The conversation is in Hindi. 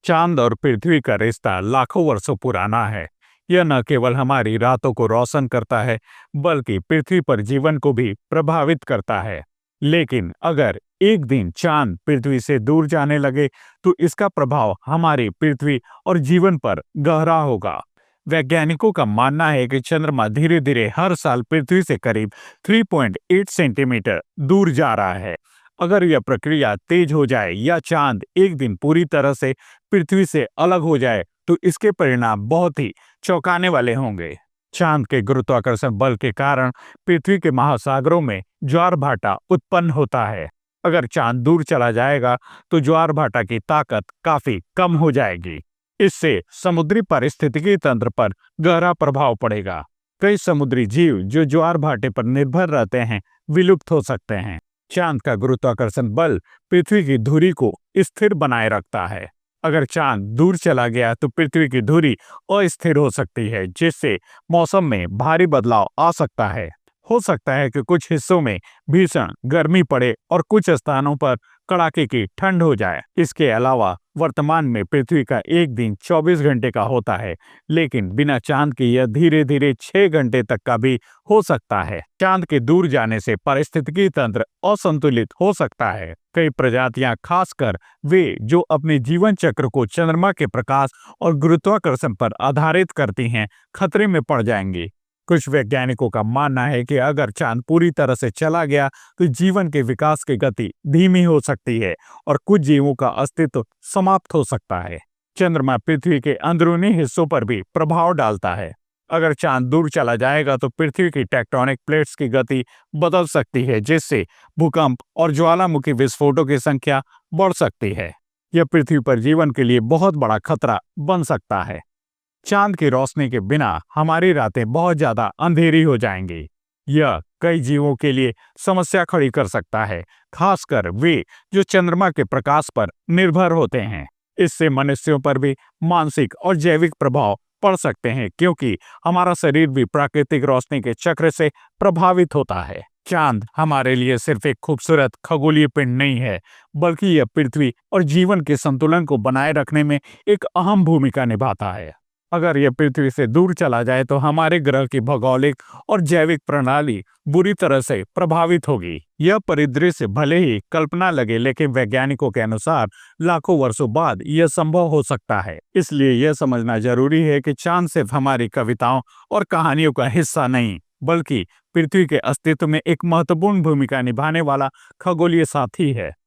चांद और पृथ्वी का रिश्ता लाखों वर्षों पुराना है। यह न केवल हमारी रातों को रोशन करता है, बल्कि पृथ्वी पर जीवन को भी प्रभावित करता है। लेकिन अगर एक दिन चांद पृथ्वी से दूर जाने लगे, तो इसका प्रभाव हमारी पृथ्वी और जीवन पर गहरा होगा। वैज्ञानिकों का मानना है कि चंद्रमा धीरे धीरे हर साल पृथ्वी से करीब 3.8 सेंटीमीटर दूर जा रहा है। अगर यह प्रक्रिया तेज हो जाए या चांद एक दिन पूरी तरह से पृथ्वी से अलग हो जाए, तो इसके परिणाम बहुत ही चौंकाने वाले होंगे। चांद के गुरुत्वाकर्षण बल के कारण पृथ्वी के महासागरों में ज्वार भाटा उत्पन्न होता है। अगर चांद दूर चला जाएगा, तो ज्वार भाटा की ताकत काफी कम हो जाएगी। इससे समुद्री पारिस्थितिकी तंत्र पर गहरा प्रभाव पड़ेगा। कई समुद्री जीव जो ज्वार भाटे पर निर्भर रहते हैं, विलुप्त हो सकते हैं। चांद का गुरुत्वाकर्षण बल पृथ्वी की धुरी को स्थिर बनाए रखता है। अगर चांद दूर चला गया, तो पृथ्वी की धुरी अस्थिर हो सकती है, जिससे मौसम में भारी बदलाव आ सकता है। हो सकता है कि कुछ हिस्सों में भीषण गर्मी पड़े और कुछ स्थानों पर कड़ाके की ठंड हो जाए। इसके अलावा वर्तमान में पृथ्वी का एक दिन 24 घंटे का होता है, लेकिन बिना चांद के यह धीरे धीरे 6 घंटे तक का भी हो सकता है। चांद के दूर जाने से पारिस्थितिकी तंत्र असंतुलित हो सकता है। कई प्रजातियां, खासकर वे जो अपने जीवन चक्र को चंद्रमा के प्रकाश और गुरुत्वाकर्षण पर आधारित करती हैं, खतरे में पड़ जाएंगी। कुछ वैज्ञानिकों का मानना है कि अगर चांद पूरी तरह से चला गया, तो जीवन के विकास की गति धीमी हो सकती है और कुछ जीवों का अस्तित्व समाप्त हो सकता है। चंद्रमा पृथ्वी के अंदरूनी हिस्सों पर भी प्रभाव डालता है। अगर चांद दूर चला जाएगा, तो पृथ्वी की टेक्टोनिक प्लेट्स की गति बदल सकती है, जिससे भूकंप और ज्वालामुखी विस्फोटों की संख्या बढ़ सकती है। यह पृथ्वी पर जीवन के लिए बहुत बड़ा खतरा बन सकता है। चांद की रोशनी के बिना हमारी रातें बहुत ज्यादा अंधेरी हो जाएंगी। यह कई जीवों के लिए समस्या खड़ी कर सकता है, खासकर वे जो चंद्रमा के प्रकाश पर निर्भर होते हैं। इससे मनुष्यों पर भी मानसिक और जैविक प्रभाव पड़ सकते हैं, क्योंकि हमारा शरीर भी प्राकृतिक रोशनी के चक्र से प्रभावित होता है। चांद हमारे लिए सिर्फ एक खूबसूरत खगोलीय पिंड नहीं है, बल्कि यह पृथ्वी और जीवन के संतुलन को बनाए रखने में एक अहम भूमिका निभाता है। अगर यह पृथ्वी से दूर चला जाए, तो हमारे ग्रह की भौगोलिक और जैविक प्रणाली बुरी तरह से प्रभावित होगी। यह परिदृश्य भले ही कल्पना लगे, लेकिन वैज्ञानिकों के अनुसार लाखों वर्षों बाद यह संभव हो सकता है। इसलिए यह समझना जरूरी है कि चांद सिर्फ हमारी कविताओं और कहानियों का हिस्सा नहीं, बल्कि पृथ्वी के अस्तित्व में एक महत्वपूर्ण भूमिका निभाने वाला खगोलीय साथी है।